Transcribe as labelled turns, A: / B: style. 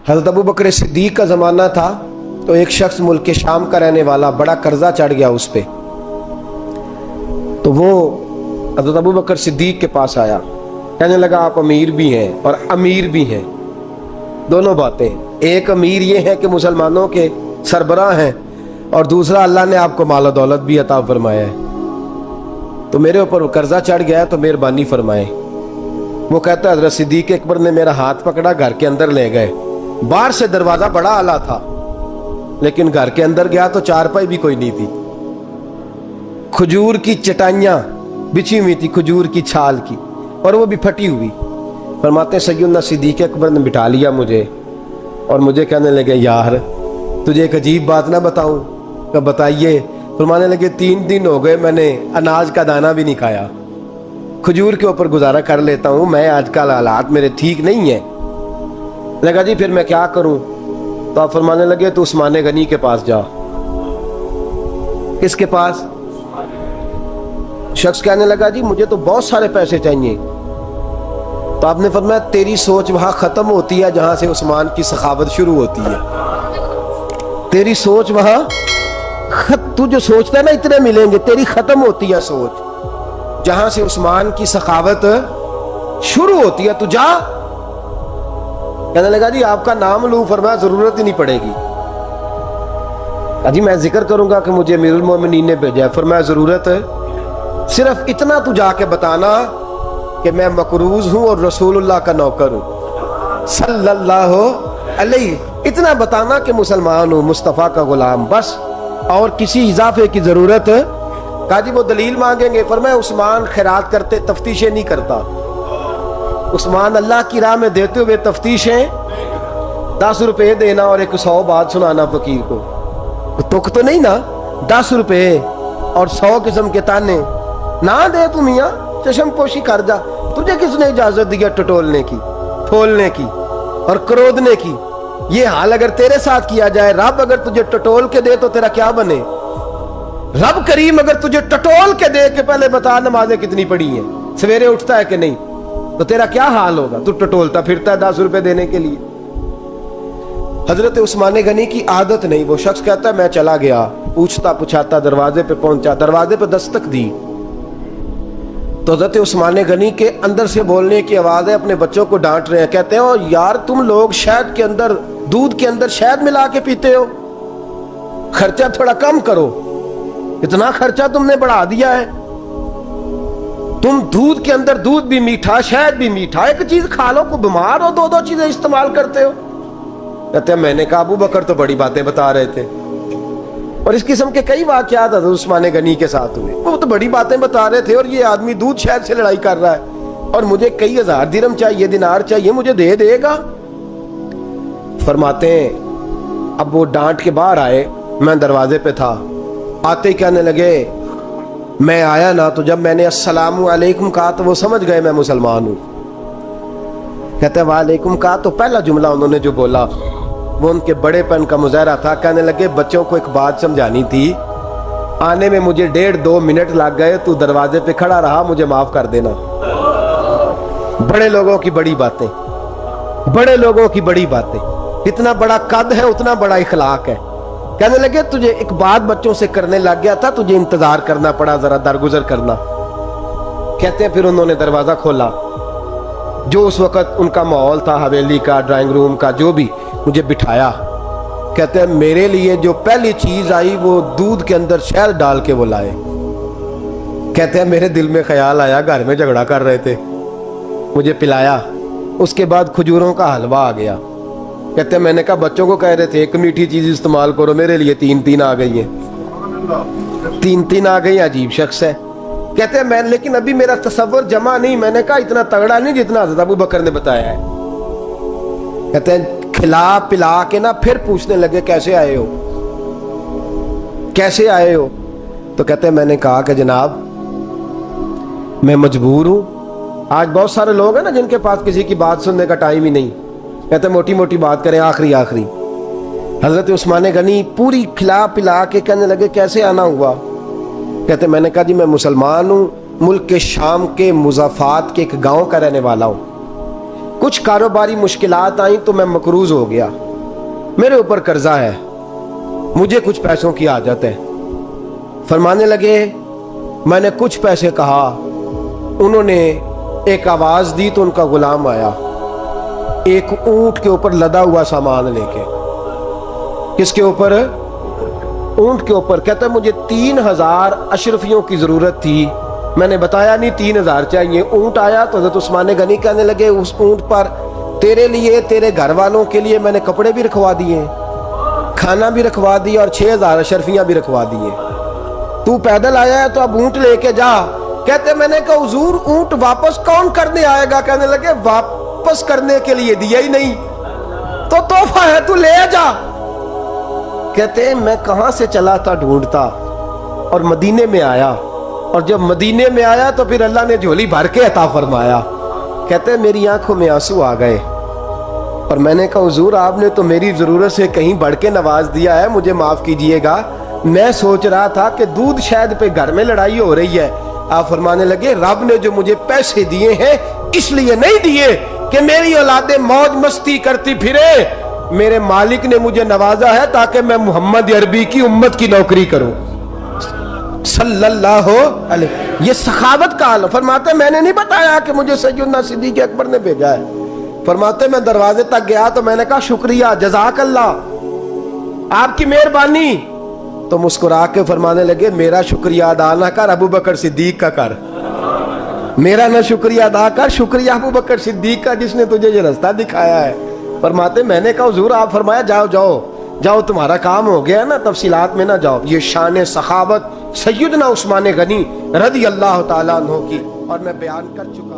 A: حضرت ابو بکر صدیق کا زمانہ تھا تو ایک شخص ملک شام کا رہنے والا، بڑا قرضہ چڑھ گیا اس پہ، تو وہ حضرت ابو بکر صدیق کے پاس آیا، کہنے لگا آپ امیر بھی ہیں اور امیر بھی ہیں، دونوں باتیں، ایک امیر یہ ہے کہ مسلمانوں کے سربراہ ہیں، اور دوسرا اللہ نے آپ کو مال و دولت بھی عطا فرمایا ہے، تو میرے اوپر قرضہ چڑھ گیا ہے تو مہربانی فرمائیں۔ وہ کہتا ہے حضرت صدیق اکبر نے میرا ہاتھ پکڑا، گھر کے اندر لے گئے، باہر سے دروازہ بڑا اعلیٰ تھا لیکن گھر کے اندر گیا تو چارپائی بھی کوئی نہیں تھی، کھجور کی چٹائیاں بچھی ہوئی تھی، کھجور کی چھال کی، اور وہ بھی پھٹی ہوئی۔ فرماتے ہیں سیدنا صدیق اکبر نے بٹھا لیا مجھے اور مجھے کہنے لگے یار تجھے ایک عجیب بات نہ بتاؤں؟ کہ بتائیے۔ فرمانے لگے 3 دن ہو گئے میں نے اناج کا دانہ بھی نہیں کھایا، کھجور کے اوپر گزارا کر لیتا ہوں میں، آج کل حالات میرے ٹھیک نہیں ہیں۔ لگا جی پھر میں کیا کروں؟ تو آپ فرمانے لگے تو عثمان غنی کے پاس جا۔ کس کے پاس؟ شخص کہنے لگا جی مجھے تو بہت سارے پیسے چاہیے۔ تو آپ نے فرمایا تیری سوچ وہاں ختم ہوتی ہے جہاں سے عثمان کی سخاوت شروع ہوتی ہے، تیری سوچ وہاں تو جو سوچتا ہے نا اتنے ملیں گے، تیری ختم ہوتی ہے سوچ جہاں سے عثمان کی سخاوت شروع ہوتی ہے، تو جا۔ کہنے لگا جی آپ کا نام لوں؟ فرمایا ضرورت ہی نہیں پڑے گی۔ جی میں ذکر کروں گا کہ مجھے امیر المومنین نے بھیجا ہے۔ فرمایا ضرورت ہے، صرف اتنا تو جا کے بتانا کہ میں مقروض ہوں اور رسول اللہ کا نوکر ہوں صلی اللہ علیہ، اتنا بتانا کہ مسلمان ہوں، مصطفیٰ کا غلام، بس، اور کسی اضافے کی ضرورت۔ کہا جی وہ دلیل مانگیں گے؟ فرمایا عثمان خیرات کرتے تفتیشیں نہیں کرتا، عثمان اللہ کی راہ میں دیتے ہوئے تفتیشیں 10 روپے دینا اور 100 بات سنانا فقیر کو، تک تو نہیں نا، 10 روپے اور 100 قسم کے تانے نہ دے تو میاں چشم پوشی کر جا، تجھے کس نے اجازت دیا ٹٹولنے کی، پھولنے کی اور کرودنے کی؟ یہ حال اگر تیرے ساتھ کیا جائے، رب اگر تجھے ٹٹول کے دے تو تیرا کیا بنے؟ رب کریم اگر تجھے ٹٹول کے دے کہ پہلے بتا نمازیں کتنی پڑھی ہیں، سویرے اٹھتا ہے کہ نہیں، تو تیرا کیا حال ہوگا؟ تو ٹٹولتا پھرتا ہے 10 روپے دینے کے لیے۔ حضرت عثمان غنی کی عادت نہیں، وہ شخص کہتا ہے میں چلا گیا، پوچھتا پچھاتا دروازے پہ پہنچا، دروازے پہ دستک دی تو حضرت عثمان غنی کے اندر سے بولنے کی آواز ہے، اپنے بچوں کو ڈانٹ رہے ہیں، کہتے ہیں او یار تم لوگ شہد کے اندر، دودھ کے اندر شہد ملا کے پیتے ہو، خرچہ تھوڑا کم کرو، اتنا خرچہ تم نے بڑھا دیا ہے، تم دودھ کے اندر دودھ بھی میٹھا شہد بھی میٹھا، ایک چیز کھا لو، کو بیمار ہو 2 چیزیں استعمال کرتے ہو۔ کہتے ہیں میں نے کہا ابو بکر تو بڑی باتیں بتا رہے تھے، اور اس قسم کے کئی واقعات حضرت عثمان غنی کے ساتھ ہوئے، وہ تو بڑی باتیں بتا رہے تھے اور یہ آدمی دودھ شہد سے لڑائی کر رہا ہے اور مجھے کئی 1000 درہم چاہیے، دینار چاہیے، مجھے دے گا؟ فرماتے ہیں اب وہ ڈانٹ کے باہر آئے، میں دروازے پہ تھا، آتے ہی کہنے لگے میں آیا نا تو جب میں نے السلام علیکم کہا تو وہ سمجھ گئے میں مسلمان ہوں۔ کہتے ہیں وعلیکم کہا تو پہلا جملہ انہوں نے جو بولا وہ ان کے بڑے پن کا مظاہرہ تھا۔ کہنے لگے بچوں کو ایک بات سمجھانی تھی، آنے میں مجھے 1.5-2 منٹ لگ گئے، تو دروازے پہ کھڑا رہا، مجھے معاف کر دینا۔ بڑے لوگوں کی بڑی باتیں، بڑے لوگوں کی بڑی باتیں، اتنا بڑا قد ہے اتنا بڑا اخلاق ہے۔ کہنے لگے تجھے ایک بات بچوں سے کرنے لگ گیا تھا، تجھے انتظار کرنا پڑا، ذرا درگزر کرنا۔ کہتے ہیں پھر انہوں نے دروازہ کھولا، جو اس وقت ان کا ماحول تھا حویلی کا، ڈرائنگ روم کا، جو بھی، مجھے بٹھایا۔ کہتے ہیں میرے لیے جو پہلی چیز آئی وہ دودھ کے اندر شہد ڈال کے وہ لائے۔ کہتے ہیں میرے دل میں خیال آیا گھر میں جھگڑا کر رہے تھے، مجھے پلایا، اس کے بعد کھجوروں کا حلوہ آ گیا۔ کہتے ہیں میں نے کہا بچوں کو کہہ رہے تھے ایک میٹھی چیز استعمال کرو، میرے لیے 3 آ گئی ہیں، 3 آ گئی، عجیب شخص ہے۔ کہتے ہیں میں لیکن ابھی میرا تصور جمع نہیں، میں نے کہا اتنا تگڑا نہیں جتنا حضرت ابو بکر نے بتایا ہے۔ کہتے ہیں کھلا پلا کے نا پھر پوچھنے لگے کیسے آئے ہو، کیسے آئے ہو؟ تو کہتے ہیں میں نے کہا کہ جناب میں مجبور ہوں، آج بہت سارے لوگ ہیں نا جن کے پاس کسی کی بات سننے کا ٹائم ہی نہیں، کہتے ہیں موٹی موٹی بات کریں، آخری۔ حضرت عثمان غنی پوری کھلا پلا کے کہنے لگے کیسے آنا ہوا؟ کہتے ہیں میں نے کہا جی میں مسلمان ہوں، ملک کے شام کے مضافات کے ایک گاؤں کا رہنے والا ہوں، کچھ کاروباری مشکلات آئیں تو میں مقروض ہو گیا, میرے اوپر قرضہ ہے, مجھے کچھ پیسوں کی حاجت ہے. فرمانے لگے میں نے کچھ پیسے کہا, انہوں نے ایک آواز دی تو ان کا غلام آیا ایک اونٹ کے اوپر لدا ہوا سامان لے کے. کس کے اوپر؟ اونٹ کے اوپر. کہتا ہے مجھے 3000 اشرفیوں کی ضرورت تھی, میں نے بتایا نہیں 3000 چاہیے. اونٹ آیا تو حضرت عثمان غنی کہنے لگے اس اونٹ پر تیرے لیے تیرے گھر والوں کے لیے میں نے کپڑے بھی رکھوا دیے, کھانا بھی رکھوا دیا اور 6000 اشرفیاں بھی رکھوا دیے. تو پیدل آیا ہے تو اب اونٹ لے کے جا. کہتے میں نے کہا حضور اونٹ واپس کون کرنے آئے گا؟ کہنے لگے واپس کرنے کے لیے دیا ہی نہیں تو تحفہ ہے, تو لے جا. کہتے ہیں میں کہاں سے چلا تھا ڈھونڈتا اور مدینے میں آیا, اور جب مدینے میں آیا تو پھر اللہ نے جھولی بھر کے عطا فرمایا. کہتے ہیں میری آنکھوں میں آنسو آ گئے اور میں نے کہا حضور آپ نے تو میری ضرورت سے کہیں بڑھ کے نواز دیا ہے, مجھے معاف کیجئے گا. میں سوچ رہا تھا کہ دودھ شاید پہ گھر میں لڑائی ہو رہی ہے. آپ فرمانے لگے رب نے جو مجھے پیسے دیے ہیں اس لیے نہیں دیے کہ میری اولادیں موج مستی کرتی پھرے, میرے مالک نے مجھے نوازا ہے تاکہ میں محمد عربی کی امت کی نوکری کروں صلی اللہ علیہ. یہ سخاوت کا عالم. فرماتے میں نے نہیں بتایا کہ مجھے سیدنا صدیق اکبر نے بھیجا ہے. فرماتے میں دروازے تک گیا تو میں نے کہا شکریہ جزاک اللہ, آپ کی مہربانی. تو مسکرا کے فرمانے لگے میرا شکریہ ادا نہ کر, ابو بکر صدیق کا کر. میرا نہ شکریہ ادا کر, شکریہ ابو بکر صدیق کا جس نے تجھے یہ رستہ دکھایا ہے. فرماتے میں نے کہا حضور آپ فرمایا جاؤ جاؤ جاؤ تمہارا کام ہو گیا نا, تفصیلات میں نہ جاؤ. یہ شان سخاوت سیدنا عثمان غنی رضی اللہ تعالیٰ عنہ کی, اور میں بیان کر چکا.